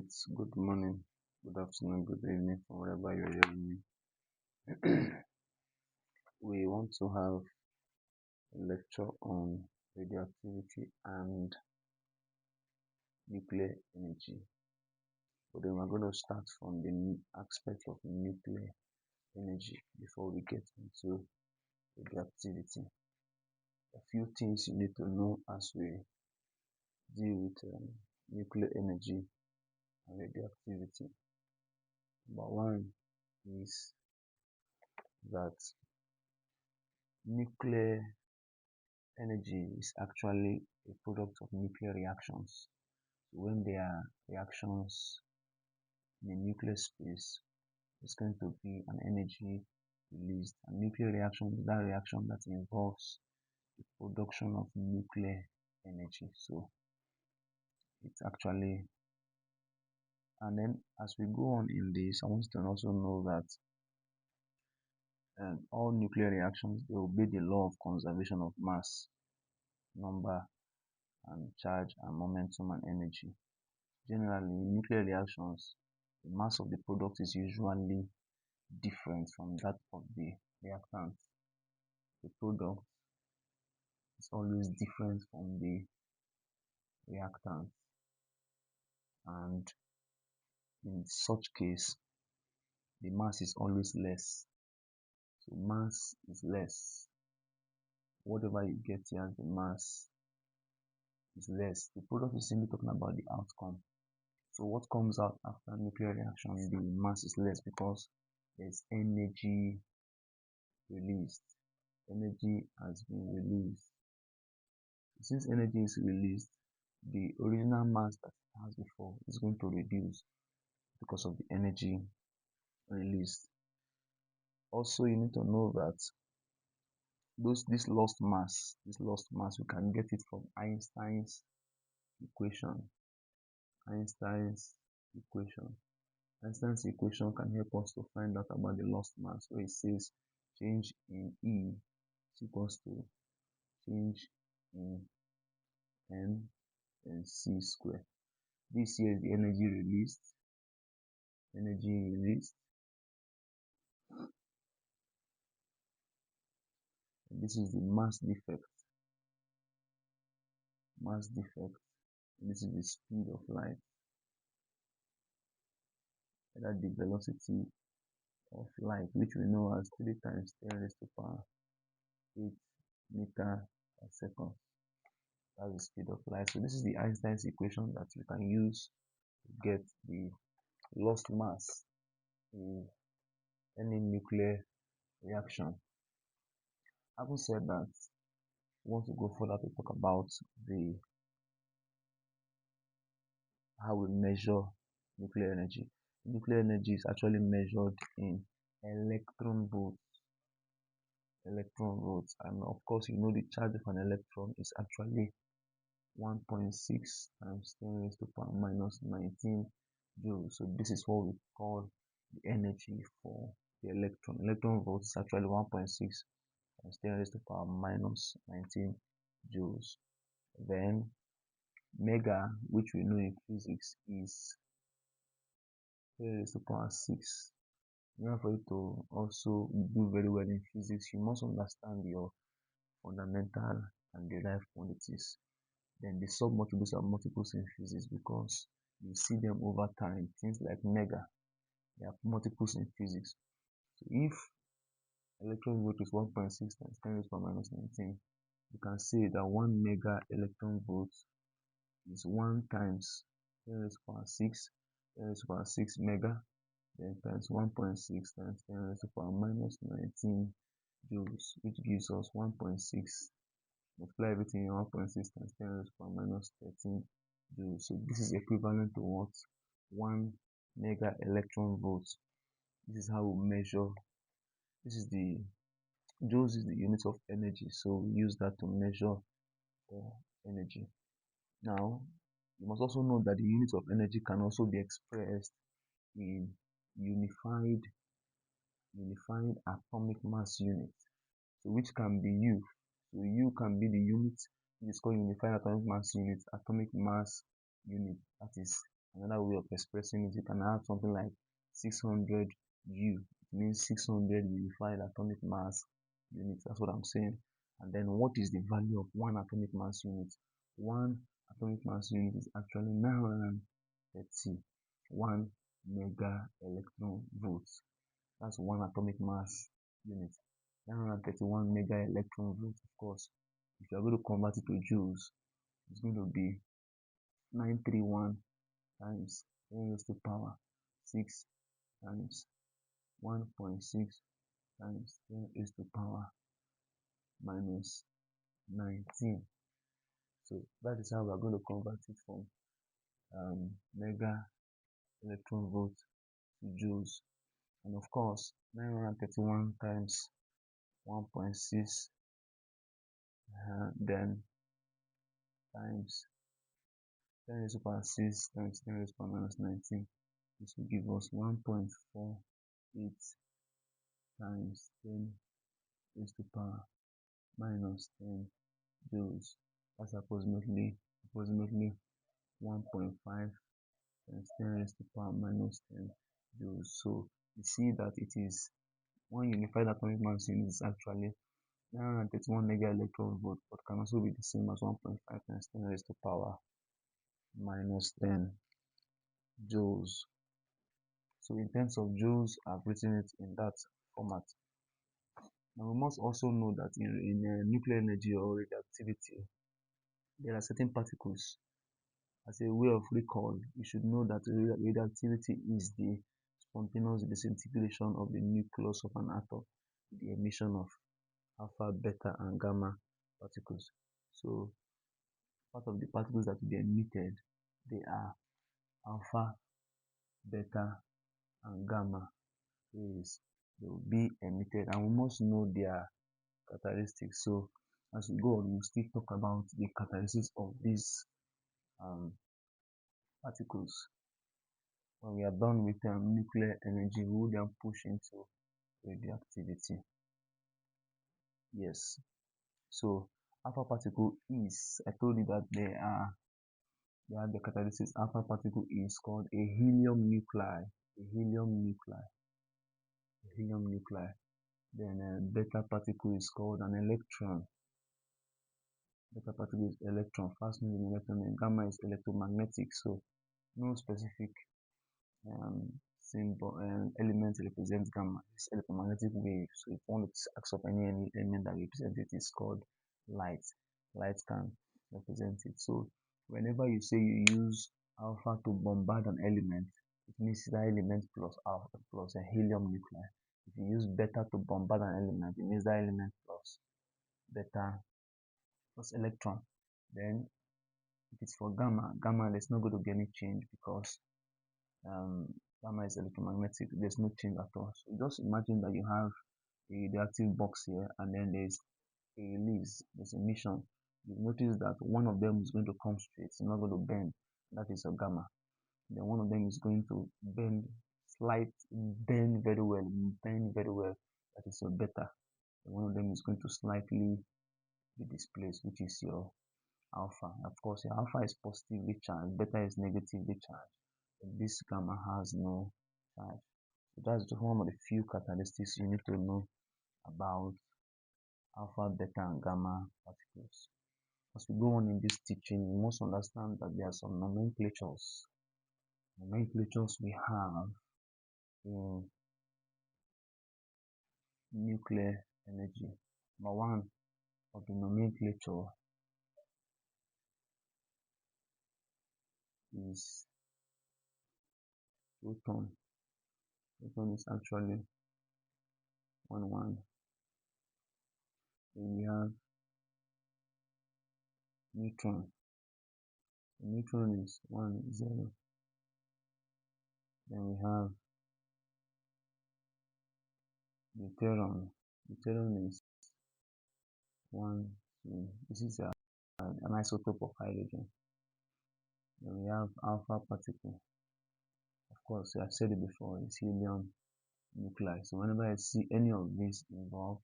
night, good morning, good afternoon, good evening from wherever you're hearing me. We want to have a lecture on radioactivity and nuclear energy. But then we're going to start from the aspect of nuclear energy before we get into radioactivity. A few things you need to know as we deal with nuclear energy and radioactivity. Number one is that nuclear energy is actually a product of nuclear reactions. When there are reactions in the nuclear space, it's going to be an energy released. A nuclear reaction is that reaction that involves the production of nuclear energy. So it's actually, and then as we go on in this, I want you to also know that all nuclear reactions, they obey the law of conservation of mass, number, and charge, and momentum, and energy. Generally, in nuclear reactions, the mass of the product is usually different from that of the reactant. The product is always different from the reactant, and in such case, the mass is always less. So mass is less. Whatever you get here as the mass is less. The product is simply talking about the outcome. So what comes out after nuclear reaction, the mass is less because there's energy released. Energy has been released. Since energy is released, the original mass that it has before is going to reduce because of the energy released. Also, you need to know that this lost mass, we can get it from Einstein's equation. Einstein's equation can help us to find out about the lost mass. So it says change in E is equals to change in M and C square. This here is the energy released. And this is the mass defect. And this is the speed of light. And that's the velocity of light, which we know as 3 times 10 raised to the power 8 meter per second. That's the speed of light. So this is the Einstein's equation that you can use to get the lost mass in any nuclear reaction. Having said that, we want to go further to talk about how we measure nuclear energy. Nuclear energy is actually measured in electron volts. And of course, you know the charge of an electron is actually 1.6 times 10 raised to the power minus 19 joules. So this is what we call the energy for the electron. Electron volts is actually 1.6 times 10 raised to the power minus 19 joules. Then mega, which we know in physics, is 10 raised to the power 6. In order for you to also do very well in physics, you must understand your fundamental and derived quantities. Then the submultiples are multiples in physics because you see them over time. Things like mega, they are multiples in physics. So if electron volt is 1.6 times 10 raised to the power minus 19, you can say that 1 mega electron volt is 1 times 10 raised to the power 6, 10 raised to the power 6 mega, then times 1.6 times 10 raised to the power minus 19 joules, which gives us 1.6. Multiply everything in 1.6 times 10 raised to the power minus 13 joules. So this is equivalent to what? 1 mega electron volt. This is how we measure. This is the joules is the unit of energy, so we use that to measure for energy. Now, you must also know that the unit of energy can also be expressed in unified atomic mass unit, so which can be U. So U can be the unit, which is called unified atomic mass unit, that is Another way of expressing it, you can have something like 600 U. It means 600 unified atomic mass units. That's what I'm saying. And then what is the value of one atomic mass unit? One atomic mass unit is actually 931 mega electron volts. That's one atomic mass unit. 931 mega electron volts, of course. If you're going to convert it to joules, it's going to be 931 times 10 raised to power 6 times 1.6 times 10 raised to power minus 19. So that is how we are going to convert it from mega electron volt to joules. And of course, 931 times 1.6 then times 10 raised to power 6 times 10 raised to power minus 19. This will give us 1.48 times 10 raised to power minus 10 joules. That's approximately 1.5 times 10 raised to power minus 10 joules. So you see that it is one unified atomic mass unit is actually 931 mega electron volt, but can also be the same as 1.5 times 10 raised to power minus 10 joules. So in terms of joules, I've written it in that format. Now we must also know that in nuclear energy or radioactivity, there are certain particles. As a way of recall, you should know that radioactivity is the spontaneous disintegration of the nucleus of an atom, the emission of alpha, beta, and gamma particles. So part of the particles that will be emitted, they are alpha, beta, and gamma rays. They will be emitted, and we must know their characteristics. So as we go on, we'll still talk about the characteristics of these particles. When we are done with nuclear energy, we will then push into radioactivity. Yes. So alpha particle is, I told you that they have the characteristics. Alpha particle is called a helium nuclei. A helium nuclei. A helium nuclei. Then beta particle is called an electron. Beta particle is electron, fast moving electron, and gamma is electromagnetic. So no specific symbol element represents gamma. It's electromagnetic wave. So if you want to ask of any element that represents it, is called light. Light can represent it. So whenever you say you use alpha to bombard an element, it means that element plus alpha plus a helium nuclei. If you use beta to bombard an element, it means that element plus beta plus electron. Then if it's for gamma, there's not going to be any change because gamma is electromagnetic. There's no change at all. So just imagine that you have a radioactive box here, and then there's a release, there's emission. You notice that one of them is going to come straight, it's not going to bend. That is a gamma. Then one of them is going to bend very well. That is your beta. And one of them is going to slightly be displaced, which is your alpha. Of course, your alpha is positively charged, beta is negatively charged. And this gamma has no charge. So that's just one of the few characteristics you need to know about alpha, beta, and gamma particles. As we go on in this teaching, you must understand that there are some nomenclatures. Nomenclatures we have in nuclear energy. Number one of the nomenclature is proton. Proton is actually 1 1. Then we have neutron. The neutron is 1 0. Then we have deuterium. Deuterium is 1 2. This is an isotope of hydrogen. Then we have alpha particle. Of course, I've said it before, it's helium nuclei. So whenever I see any of these involved,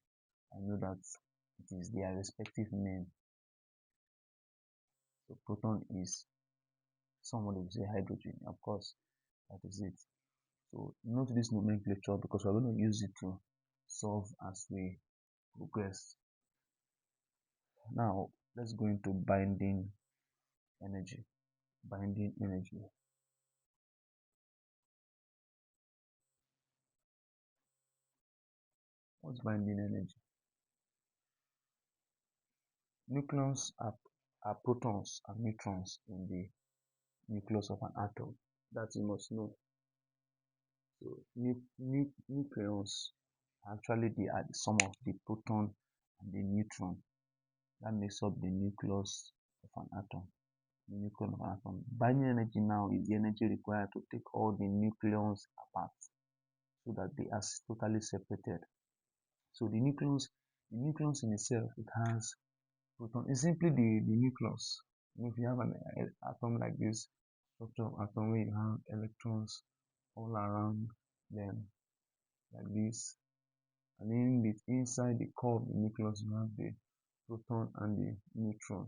I know that it is their respective name. So proton is Somebody will say hydrogen. Of course, that is it. So note this nomenclature because we're going to use it to solve as we progress. Now, let's go into binding energy. Binding energy. What's binding energy? Nucleons are protons and neutrons in the nucleus of an atom. That you must know. So nucleons actually they are the sum of the proton and the neutron. That makes up the nucleus of an atom. The nucleus of an atom. Binding energy now is the energy required to take all the nucleons apart so that they are totally separated. So the nucleus in itself, it has proton. It's simply the nucleus. If you have an atom like this, structure of atom where you have electrons all around them like this, and inside the core of the nucleus you have the proton and the neutron,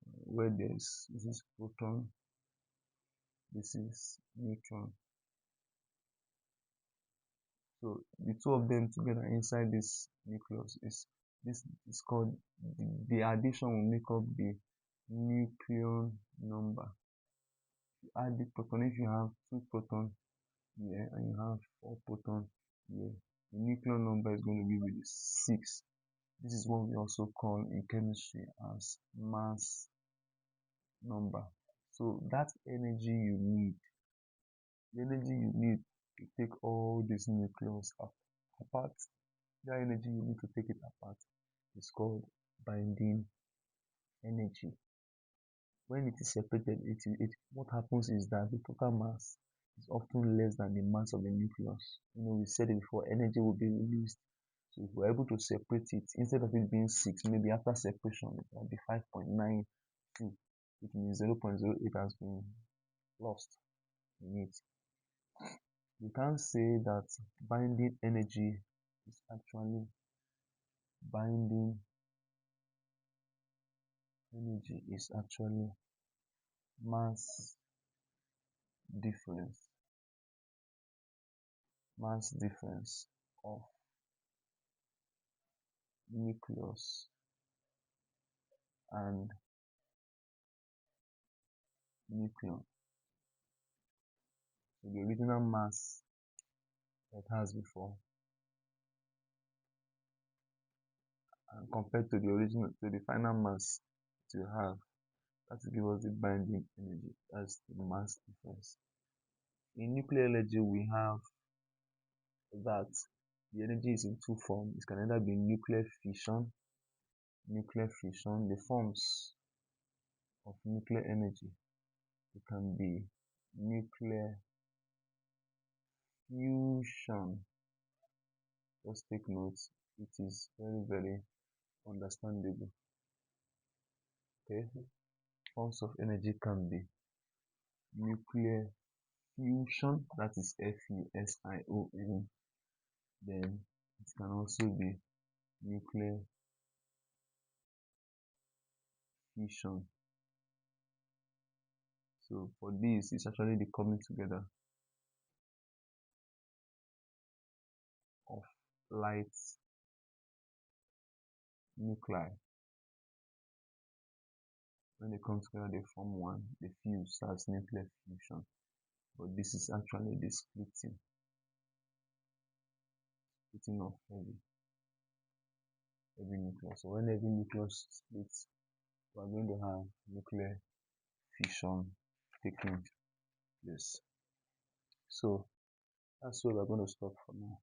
where this is proton, this is neutron. So the two of them together inside this nucleus is called the addition will make up the nucleon number. You add the proton. If you have 2 proton here and you have 4 proton here, the nucleon number is going to give you 6. This is what we also call in chemistry as mass number. So that energy you need, the energy you need to take all these nucleons apart, that energy you need to take it apart is called binding energy. When it is separated, what happens is that the total mass is often less than the mass of the nucleus. We said it before, energy will be released. So if we're able to separate it, instead of it being 6, maybe after separation, it will be 5.92, which means 0.08 has been lost in it. You can say that binding energy is actually binding energy is actually mass difference of nucleus and nucleon. So the original mass that it has before and compared to the final mass to have, that will give us the binding energy. That's the mass difference. In nuclear energy, we have that the energy is in two forms. It can either be nuclear fission, the forms of nuclear energy. It can be nuclear fusion. Just take notes. It is very, very understandable. Okay. Forms of energy can be nuclear fusion, that is FUSION. Then it can also be nuclear fission. So for this, it's actually the coming together of light nuclei. When they come together, they form one. They fuse as nuclear fusion. But this is actually the splitting of every nucleus. So when every nucleus splits, we are going to have nuclear fission taking place. So that's where we're going to stop for now.